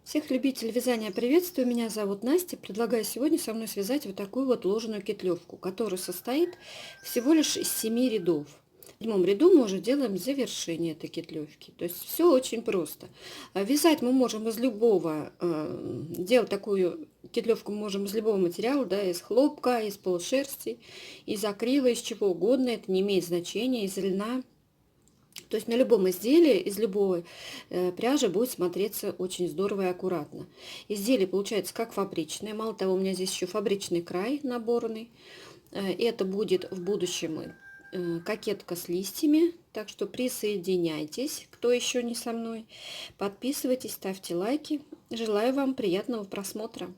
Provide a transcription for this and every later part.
Всех любителей вязания приветствую, меня зовут Настя. Предлагаю сегодня со мной связать вот такую вот ложную кетлевку, которая состоит всего лишь из 7 рядов. В 7 ряду мы уже делаем завершение этой кетлевки. То есть все очень просто. Вязать мы можем из любого, делать такую кетлевку мы можем из любого материала, да, из хлопка, из полушерсти, из акрила, из чего угодно, это не имеет значения, из льна. То есть на любом изделии из любой пряжи будет смотреться очень здорово и аккуратно. Изделие получается как фабричное. Мало того, у меня здесь еще фабричный край наборный. Это будет в будущем кокетка с листьями. Так что присоединяйтесь, кто еще не со мной. Подписывайтесь, ставьте лайки. Желаю вам приятного просмотра.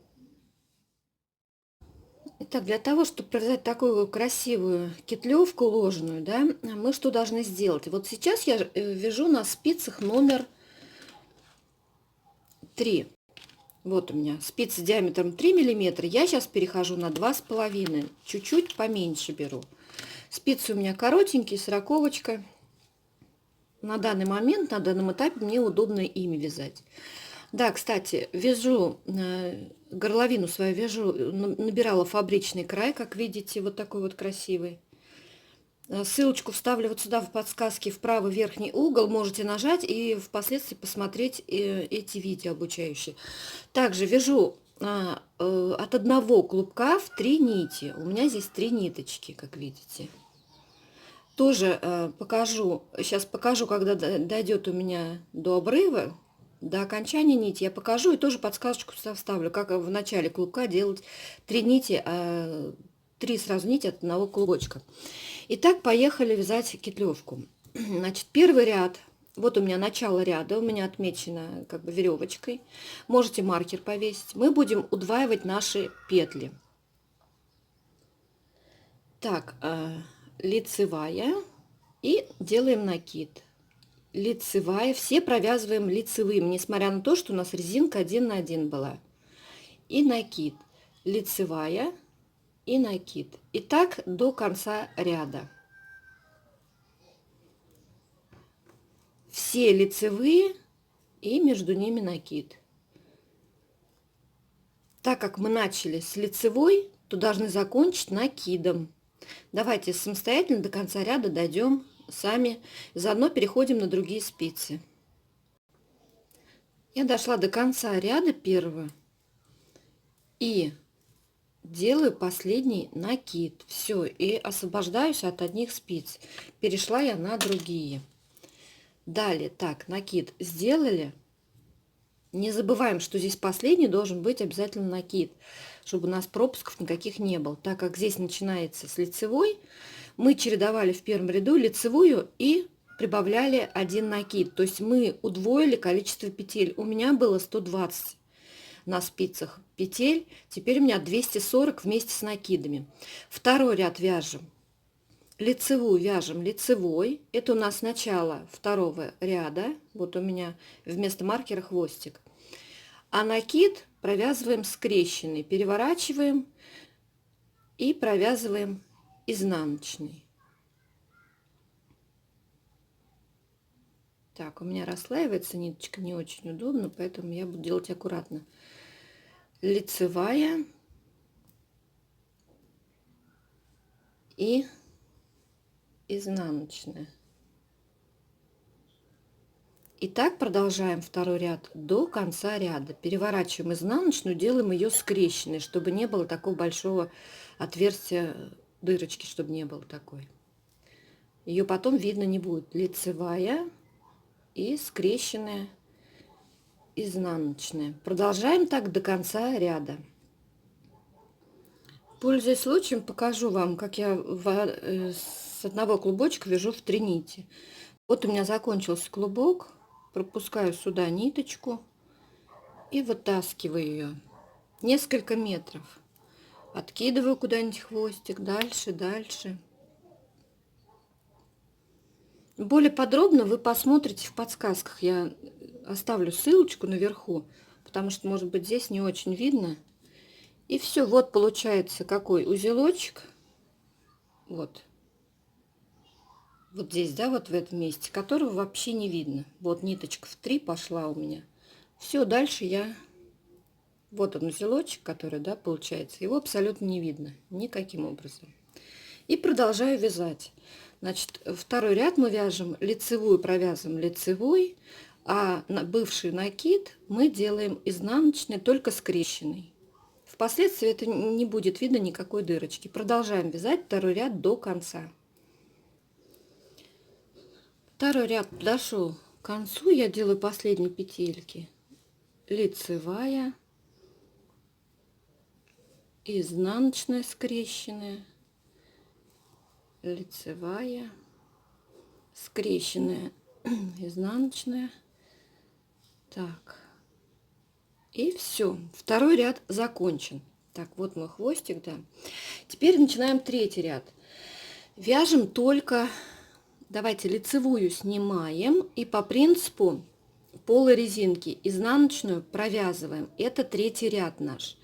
Итак, для того, чтобы провязать такую красивую кетлевку ложную, да, мы что должны сделать? Вот сейчас я вяжу на спицах номер 3. Вот у меня спицы диаметром 3 миллиметра. Я сейчас перехожу на 2,5. Чуть-чуть поменьше беру. Спицы у меня коротенькие, сороковочка. На данный момент, на данном этапе мне удобно ими вязать. Да, кстати, вяжу, горловину свою вяжу, набирала фабричный край, как видите, вот такой вот красивый. Ссылочку вставлю вот сюда в подсказке в правый верхний угол, можете нажать и впоследствии посмотреть эти видео обучающие. Также вяжу от одного клубка в 3 нити. У меня здесь 3 ниточки, как видите. Тоже покажу, сейчас покажу, когда дойдет у меня до обрыва, до окончания нити, я покажу и тоже подсказочку вставлю, как в начале клубка делать 3 нити, 3 сразу нити от одного клубочка. Итак, поехали вязать кетлевку. Значит, первый ряд, вот у меня начало ряда, у меня отмечено как бы веревочкой. Можете маркер повесить. Мы будем удваивать наши петли. Так, лицевая и делаем накид. Лицевая, все провязываем лицевым, несмотря на то, что у нас резинка 1 на 1 была. И накид. Лицевая и накид. И так до конца ряда. Все лицевые и между ними накид. Так как мы начали с лицевой, то должны закончить накидом. Давайте самостоятельно до конца ряда дойдем сами, заодно переходим на другие спицы. Я дошла до конца ряда первого и делаю последний накид. Все, и освобождаюсь от одних спиц. Перешла я на другие. Далее, так, накид сделали. Не забываем, что здесь последний должен быть обязательно накид, чтобы у нас пропусков никаких не было. Так как здесь начинается с лицевой, мы чередовали в первом ряду лицевую и прибавляли один накид. То есть мы удвоили количество петель. У меня было 120 на спицах петель, теперь у меня 240 вместе с накидами. Второй ряд вяжем. Лицевую вяжем лицевой. Это у нас начало второго ряда. Вот у меня вместо маркера хвостик. А накид провязываем скрещенный. Переворачиваем и провязываем изнаночный. Так, у меня расслаивается ниточка, не очень удобно, поэтому я буду делать аккуратно. Лицевая и изнаночная. И так продолжаем второй ряд до конца ряда. Переворачиваем изнаночную, делаем ее скрещенной, чтобы не было такого большого отверстия, дырочки, чтобы не было такой. Ее потом видно не будет. Лицевая и скрещенная изнаночная. Продолжаем так до конца ряда. Пользуясь случаем, покажу вам, как я с одного клубочка вяжу в 3 нити. Вот у меня закончился клубок, пропускаю сюда ниточку и вытаскиваю ее несколько метров. Откидываю куда-нибудь хвостик, дальше, дальше. Более подробно вы посмотрите в подсказках. Я оставлю ссылочку наверху, потому что, может быть, здесь не очень видно. И все, вот получается какой узелочек. Вот. Вот здесь, да, вот в этом месте, которого вообще не видно. Вот ниточка в 3 пошла у меня. Все, дальше я... Вот он узелочек, который, да, получается. Его абсолютно не видно никаким образом. И продолжаю вязать. Значит, второй ряд мы вяжем лицевую, провязываем лицевой, а на бывший накид мы делаем изнаночный, только скрещенный. Впоследствии это не будет видно никакой дырочки. Продолжаем вязать второй ряд до конца. Второй ряд подошел к концу, я делаю последние петельки. Лицевая, изнаночная скрещенная, лицевая, скрещенная, изнаночная. Так, и все, второй ряд закончен. Так, вот мой хвостик, да. Теперь начинаем третий ряд. Вяжем только, давайте лицевую снимаем и по принципу полой резинки изнаночную провязываем. Это третий ряд наш.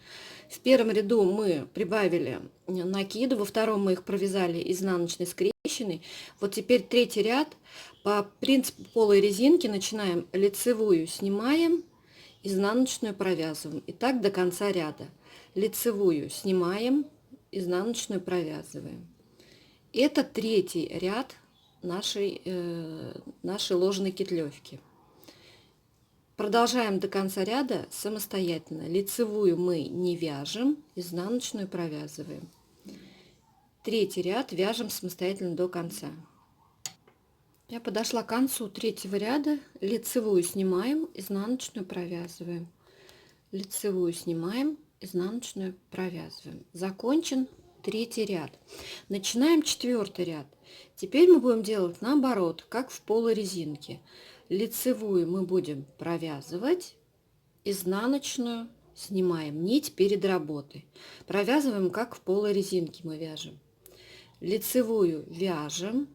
В первом ряду мы прибавили накиды, во втором мы их провязали изнаночный скрещенный. Вот теперь третий ряд. По принципу полой резинки начинаем лицевую снимаем, изнаночную провязываем. И так до конца ряда. Лицевую снимаем, изнаночную провязываем. Это третий ряд нашей ложной кетлевки. Продолжаем до конца ряда самостоятельно. Лицевую мы не вяжем, изнаночную провязываем. Третий ряд вяжем самостоятельно до конца. Я подошла к концу третьего ряда. Лицевую снимаем, изнаночную провязываем. Лицевую снимаем, изнаночную провязываем. Закончен третий ряд. Начинаем четвертый ряд. Теперь мы будем делать наоборот, как в полой резинке. Лицевую мы будем провязывать, изнаночную снимаем, нить перед работой. Провязываем, как в полой резинке мы вяжем. Лицевую вяжем,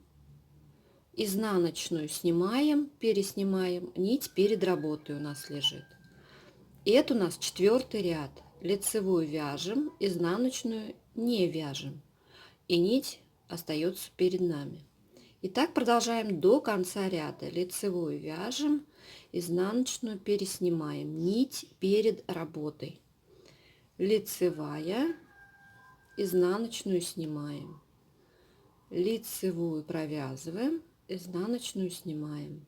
изнаночную снимаем, переснимаем, нить перед работой у нас лежит. И это у нас четвертый ряд. Лицевую вяжем, изнаночную не вяжем. И нить остается перед нами. И так продолжаем до конца ряда. Лицевую вяжем, изнаночную переснимаем, нить перед работой. Лицевая, изнаночную снимаем. Лицевую провязываем, изнаночную снимаем.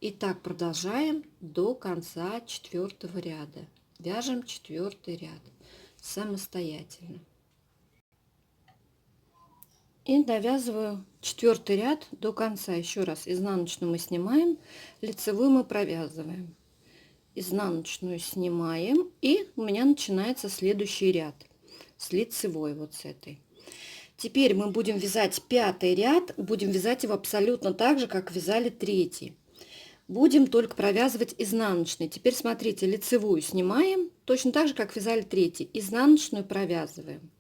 И так продолжаем до конца четвертого ряда. Вяжем четвертый ряд самостоятельно. И довязываю четвертый ряд до конца. Еще раз, изнаночную мы снимаем, лицевую мы провязываем. Изнаночную снимаем, и у меня начинается следующий ряд с лицевой, вот с этой. Теперь мы будем вязать пятый ряд, будем вязать его абсолютно так же, как вязали третий. Будем только провязывать изнаночный. Теперь смотрите, лицевую снимаем, точно так же, как вязали третий. Изнаночную провязываем.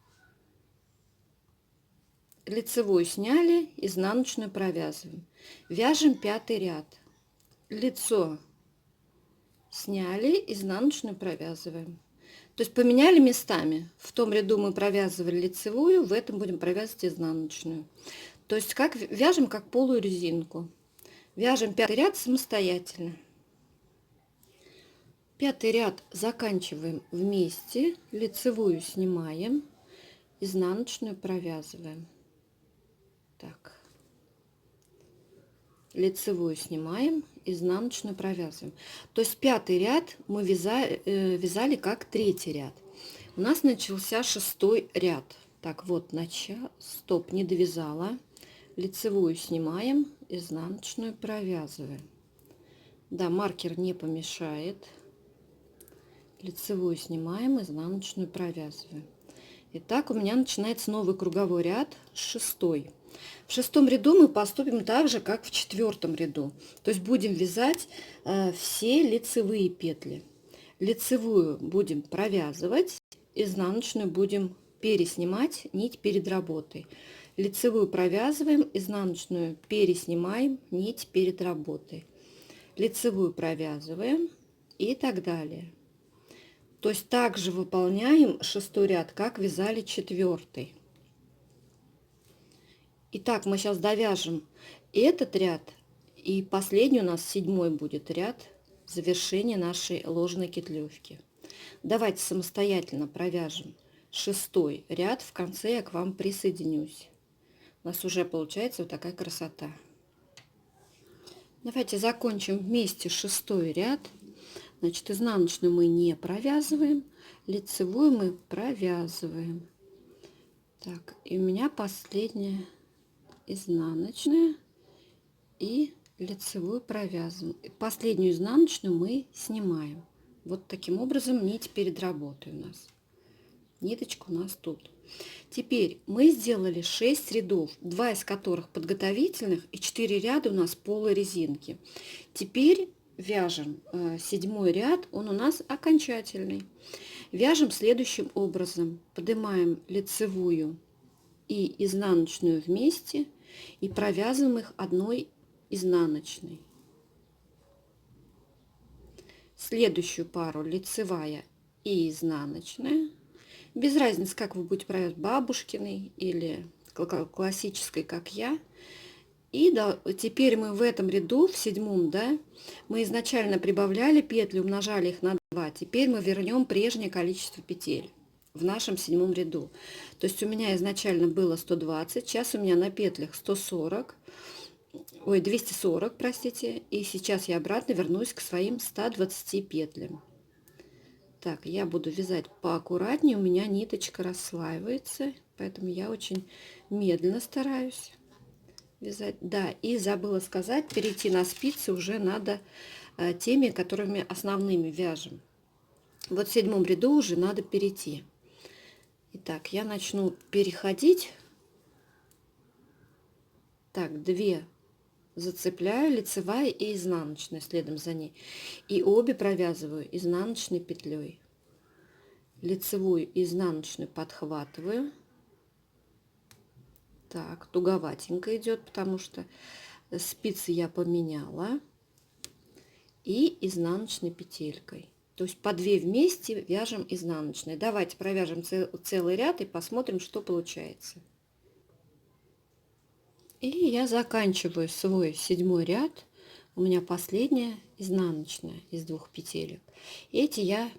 Лицевую сняли, изнаночную провязываем. Вяжем пятый ряд. Лицо сняли, изнаночную провязываем. То есть поменяли местами. В том ряду мы провязывали лицевую, в этом будем провязывать изнаночную. То есть как вяжем, как полую резинку. Вяжем пятый ряд самостоятельно. Пятый ряд заканчиваем вместе, лицевую снимаем, изнаночную провязываем. Так. Лицевую снимаем, изнаночную провязываем. То есть пятый ряд мы вязали как третий ряд. У нас начался шестой ряд. Так, вот стоп, не довязала. Лицевую снимаем, изнаночную провязываем. Да, маркер не помешает. Лицевую снимаем, изнаночную провязываем. Итак, у меня начинается новый круговой ряд, шестой. В шестом ряду мы поступим так же, как в четвертом ряду. То есть будем вязать все лицевые петли. Лицевую будем провязывать, изнаночную будем переснимать, нить перед работой. Лицевую провязываем, изнаночную переснимаем, нить перед работой. Лицевую провязываем и так далее. То есть также выполняем шестой ряд, как вязали четвертый. Итак, мы сейчас довяжем этот ряд, и последний у нас седьмой будет ряд завершение нашей ложной петлевки. Давайте самостоятельно провяжем 6-й ряд. В конце я к вам присоединюсь. У нас уже получается вот такая красота. Давайте закончим вместе 6-й ряд. Значит, изнаночную мы не провязываем, лицевую мы провязываем. Так, и у меня последняя изнаночная и лицевую провязываем. Последнюю изнаночную мы снимаем. Вот таким образом нить перед работой у нас. Ниточка у нас тут. Теперь мы сделали 6 рядов, 2 из которых подготовительных и 4 ряда у нас полой резинки. Теперь вяжем 7-й ряд, он у нас окончательный. Вяжем следующим образом. Поднимаем лицевую и изнаночную вместе и провязываем их одной изнаночной. Следующую пару лицевая и изнаночная. Без разницы, как вы будете провязывать, бабушкиной или классической, как я. И да, теперь мы в этом ряду, в 7-м, да, мы изначально прибавляли петли, умножали их на 2. Теперь мы вернем прежнее количество петель в нашем 7-м ряду. То есть у меня изначально было 120, сейчас у меня на петлях 140, ой, 240, простите. И сейчас я обратно вернусь к своим 120 петлям. Так, я буду вязать поаккуратнее, у меня ниточка расслаивается, поэтому я очень медленно стараюсь вязать. Да, и забыла сказать, перейти на спицы уже надо теми, которыми основными вяжем. Вот в 7-м ряду уже надо перейти. Итак, я начну переходить. Так, 2 зацепляю, лицевая и изнаночная следом за ней. И обе провязываю изнаночной петлей. Лицевую и изнаночную подхватываю. Так, туговатенько идет, потому что спицы я поменяла. И изнаночной петелькой. То есть по 2 вместе вяжем изнаночные. Давайте провяжем целый ряд и посмотрим, что получается. И я заканчиваю свой 7-й ряд. У меня последняя изнаночная из 2 петелек. Эти я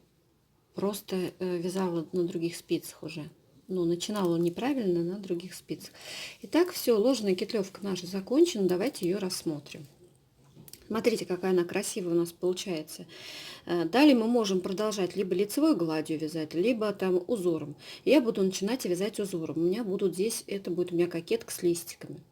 просто вязала на других спицах уже. Ну, начинала неправильно на других спицах. Итак, все, ложная петлевка наша закончена. Давайте ее рассмотрим. Смотрите, какая она красивая у нас получается. Далее мы можем продолжать либо лицевой гладью вязать, либо там узором. Я буду начинать вязать узором. У меня будут здесь, это будет у меня кокетка с листиками.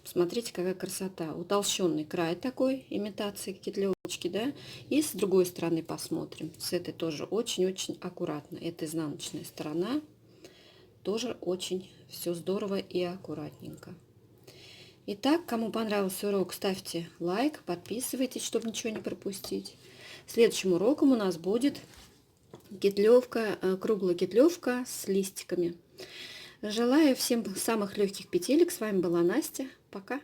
Смотрите, какая красота. Утолщенный край такой, имитации кетлевочки, да. И с другой стороны посмотрим. С этой тоже очень-очень аккуратно. Это изнаночная сторона. Тоже очень все здорово и аккуратненько. Итак, кому понравился урок, ставьте лайк, подписывайтесь, чтобы ничего не пропустить. Следующим уроком у нас будет кетлевка, круглая кетлевка с листиками. Желаю всем самых легких петелек. С вами была Настя. Пока.